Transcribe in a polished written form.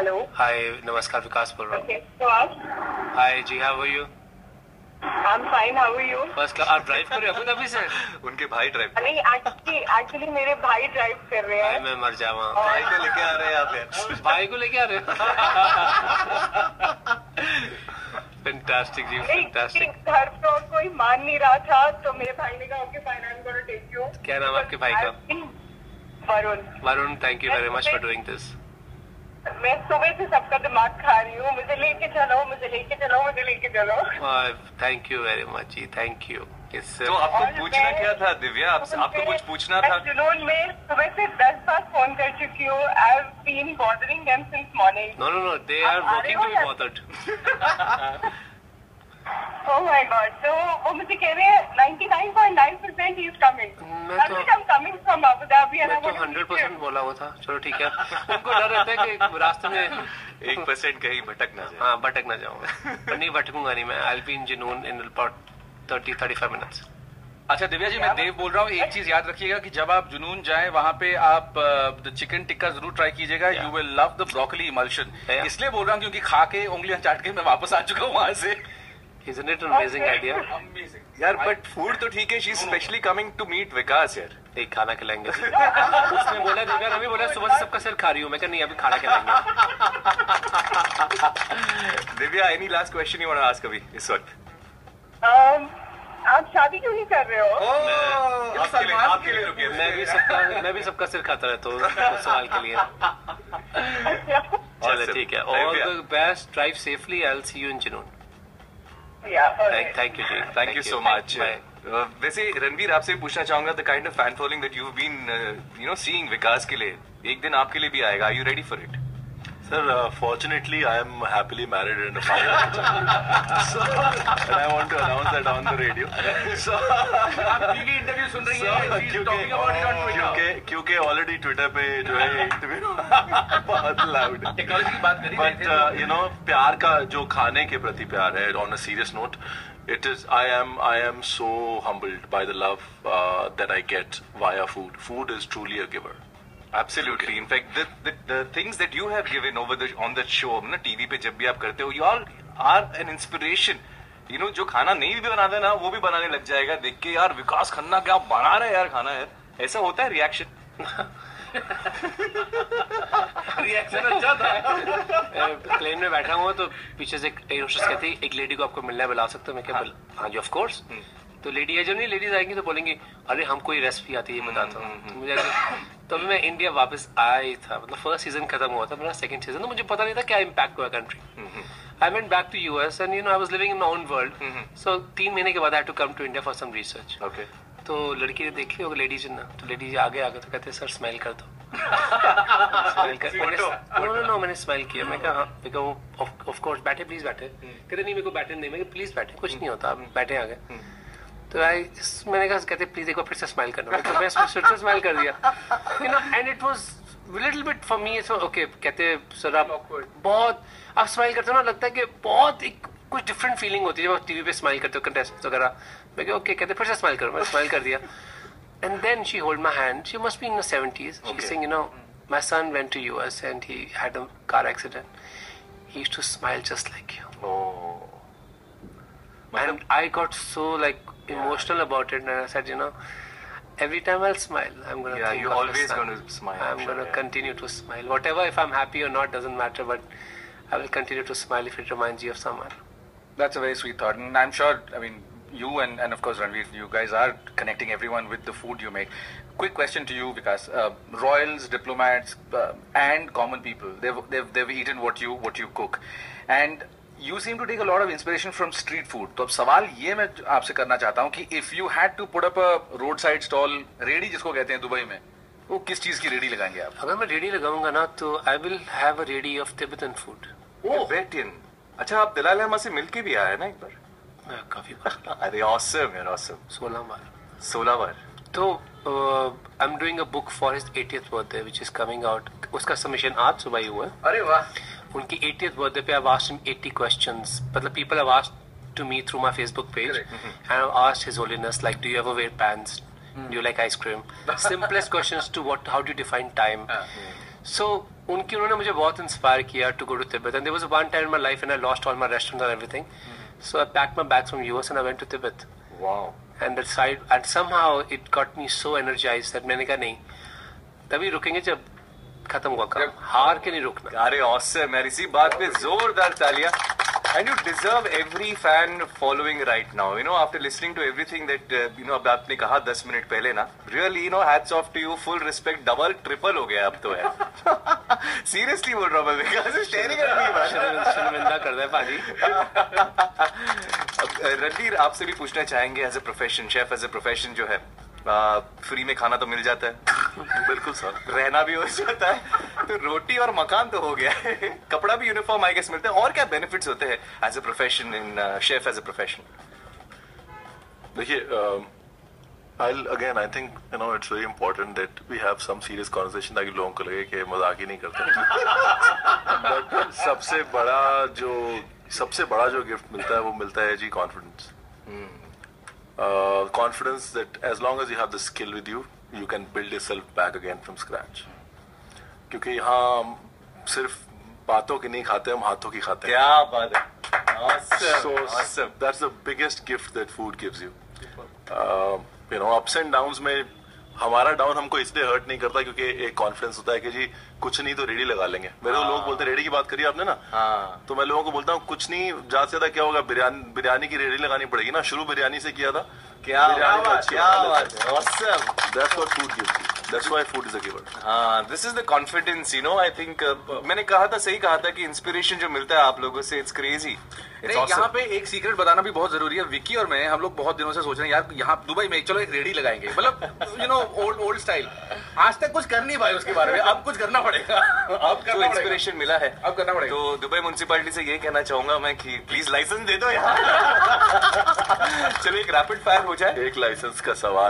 Hello. हाय, नमस्कार, विकास बोल रहा हूँ। तो आप? Hi ji, how are you? I am fine, how are you? First class. आप ड्राइव कर रहे हो अबू धाबी से? उनके भाई ड्राइव। नहीं, एक्चुअली मेरे भाई ड्राइव कर रहे हैं। मैं मर जावा। भाई को लेके आ रहे हैं आप यार? भाई को लेके आ रहे हो? फैंटास्टिक जी, फैंटास्टिक। घर पर कोई मान नहीं रहा था, तो मेरे भाई ने कहा okay fine, I am gonna take you. क्या नाम आपके भाई का? Varun. Varun, thank you very much for doing this. मैं सुबह से सबका दिमाग खा रही हूँ, मुझे लेके चलो, मुझे लेके चलो, मुझे लेके चलो। Thank you very much ji, thank you. तो आपको पूछना क्या था दिव्या? आपको कुछ पूछना था? जुनून में सुबह से 10 बार फोन कर चुकी हूँ। I have been bothering them since morning. No, they are working to be bothered. Oh my God. तो वो मुझे कह रहे हैं 99.9% ही इज कमिंग। मैं तो coming from Abu Dhabi and मैं तो 100% बोला हुआ था। चलो ठीक है। उनको डर रहता है कि रास्ते में 1% कहीं भटक ना जाए। हाँ, भटक ना जाऊँ। पर नहीं भटकूंगा नहीं मैं। आई विल बी इन जुनून इन अबाउट 30-35 मिनट्स। अच्छा दिव्या जी, मैं देव बोल रहा हूँ। एक चीज याद रखिएगा कि जब आप जुनून जाएं वहाँ पे आप द चिकन टिक्का जरूर ट्राई कीजिएगा। You will love the broccoli emulsion. इसलिए बोल रहा हूँ क्योंकि खा के उंगलियां चाट के मैं वापस आ चुका हूँ वहां से। Isn't it an amazing idea? Amazing यार बट फूड तो ठीक है, she is specially coming to meet Vikas यार। एक खाना खिलाएंगे। उसने बोला, दिव्या ने भी बोला सुबह से सबका सिर खा रही हूँ। मैं कहा नहीं, अभी खाना खिलाएंगे। Divya, any last question you want to ask अभी इस वक्त? आप शादी क्यों नहीं कर रहे हो? आपके लिए रुकिए। मैं भी सबका सिर खाता रहता हूँ उस सवाल के लिए। चलो ठीक है। All the best, drive safely. I will see you in Junoon. Thank you ji, thank you so much. वैसे रणवीर, आपसे पूछना चाहूंगा the kind of fan following that you have been seeing Vikas के लिए, एक दिन आपके लिए भी आएगा। Are you ready for it? Sir, fortunately, I am happily married and a father. So, and I want to announce that on the radio. So, आप की इंटरव्यू सुन रही हैं, क्योंकि already Twitter पे जो है इंटरव्यू बहुत loud। टेक्नोलॉजी की बात करी। But you know, प्यार का जो खाने के प्रति प्यार है, on a serious note, it is. I am so humbled by the love that I get via food. Food is truly a giver. Absolutely. In fact, the things that you have given on the show, ना TV पे जब भी आप करते हो, you all are an inspiration. You know, जो खाना नहीं भी बनाते ना, वो भी बनाने लग जाएगा देख के। यार विकास खन्ना क्या बना रहे यार खाना यार, ऐसा होता है रिएक्शन। रिएक्शन अच्छा था। प्लेन में बैठा हुआ तो पीछे से एक होस्टेस कहती, एक लेडी को आपको मिलना है, बुला सकते हो? मैं क्या बोला, हाँ जी ऑफ कोर्स। तो लेडी है जो नहीं, लेडीज आएंगी तो बोलेंगी अरे हमको ये रेसिपी आती है, बताता हूँ मुझे। तो मैं इंडिया वापस आया था, मतलब फर्स्ट सीजन खत्म हुआ था मेरा, सेकंड सीजन तो मुझे पता नहीं था क्या इम्पैक्ट हुआ country. I went back to US and I was living in my own world. So 3 महीने के बाद I had to come to India for some research. Okay. तो लड़की ने देख ली होगी, लेडीज ना, तो लेडीज आगे तो कहते सर स्माइल कर दो। नो, मैंने स्माइल किया। मैं कहा ऑफ कोर्स बैठे, प्लीज बैठे। कहते नहीं मेरे को बैठे नहीं। मैं प्लीज बैठे, कुछ नहीं होता, आप बैठे आगे। तो मैंने कहा, कहते प्लीज एक बार फिर से स्माइल करना। तो मैं फिर से स्माइल कर दिया, and it was little bit for me okay. कहते सर आप बहुत, आप स्माइल करते हो ना, लगता है कि बहुत एक कुछ डिफरेंट फीलिंग होती है जब आप टीवी पे स्माइल करते हो कंटेस्टेंट्स वगैरह। मैं कहा ओके, कहते फिर से स्माइल करो। मैं स्माइल कर दिया and then she hold my hand. She must be in the 70s। She saying my son went to US and he had a car accident. He used to smile just like you. And I got so emotional about it, and I said, every time I'll smile, I'm gonna. Yeah, think you're of always the sun. gonna smile. I'm gonna continue to smile. Whatever, if I'm happy or not, doesn't matter. But I will continue to smile if it reminds you of someone. That's a very sweet thought, and I'm sure. I mean, you and of course Ranveer, you guys are connecting everyone with the food you make. Quick question to you, because royals, diplomats, and common people, they've eaten what you cook, and you seem to take a lot of inspiration from street food. तो अब सवाल ये मैं आपसे करना चाहता हूँ कि if you had to put up a roadside stall, ready जिसको कहते हैं दुबई में, वो किस चीज की रेडी लगाएंगे आप? अगर मैं रेडी लगाऊंगा ना, तो I will have a ready of Tibetan food. Tibetan. अच्छा, आप दलाई लामा से मिलके भी आए ना एक बार? काफी बार। अरे awesome यार, awesome. 16 बार। 16 बार। तो I'm doing a book for his 80th birthday, which is coming out. उसका सबमिशन आज सुबह ही हुआ है। अरे वाह। उनकी 80th birthday पे I've asked him 80 questions. मतलब people have asked to me through my Facebook page, and I've asked His Holiness do you ever wear pants? Do you like ice cream? Simplest questions to how do you define time? So उन्होंने मुझे बहुत inspire किया to go to Tibet and there was one time in my life and I lost all my restaurants and everything so I packed my bags from US and I went to Tibet wow and that side and somehow it got me so energised that मैंने कहा नहीं तभी रुकेंगे जब खत्म हुआ काम हार के नहीं रुकना अरे ऑसम यार इसी बात पे जोरदार तालियां and you deserve every fan following right now you know after listening to everything that you know अब आपने कहा 10 मिनट पहले ना really you know hats off to you full respect double triple हो गया अब तो है seriously बोल रहा हूँ मैं because staring at me शर्मिंदा कर दे भाजी रणवीर आपसे भी पूछना चाहेंगे as a profession chef as a profession जो है फ्री में खाना तो मिल जाता है बिल्कुल सर रहना भी हो जाता है तो रोटी और मकान तो हो गया है कपड़ा भी यूनिफॉर्म आई गेस मिलता है और क्या बेनिफिट्स होते हैं as a profession in chef as a profession देखिए I think you know it's very important that we have some serious conversation ताकि लोगों को लगे कि मजाक ही नहीं करते बट सबसे बड़ा जो गिफ्ट मिलता है वो मिलता है जी confidence confidence that as long as you have the skill with you you can build yourself back again from scratch क्योंकि यहाँ हम सिर्फ बातों की नहीं खाते हम हाथों की खाते हैं क्या बात है awesome. That's the biggest gift that food gives you you know ups and downs में हमारा डाउन हमको इसलिए हर्ट नहीं करता क्योंकि एक कॉन्फिडेंस होता है कि जी कुछ नहीं तो रेडी लगा लेंगे मेरे तो लोग बोलते रेडी की बात करी आपने ना तो मैं लोगों को बोलता हूँ कुछ नहीं ज्यादा से ज्यादा क्या होगा बिरयानी की रेडी लगानी पड़ेगी ना शुरू बिरयानी से किया था क्या बात है awesome. That's what food gives you. That's why food is a giver. This is the confidence, you know. I think मैंने कहा था सही कहा था कि इंस्पिरेशन जो मिलता है आप लोगों से इट्स क्रेजी. यहाँ पे एक सीक्रेट बताना भी बहुत जरूरी है. विक्की और मैं हम लोग बहुत दिनों से सोच रहे हैं यार यहाँ दुबई में चलो एक रेडी लगाएंगे मतलब यू नो ओल्ड स्टाइल. आज तक कुछ कर नहीं पाए उसके बारे में अब कुछ करना पड़ेगा. अब जो इंस्पिरेशन मिला है अब करना पड़ेगा. तो दुबई म्युनिसिपैलिटी से ये कहना चाहूंगा मैं कि प्लीज लाइसेंस दे दो यार. चलो एक रैपिड फायर हो जाए. एक लाइसेंस का सवाल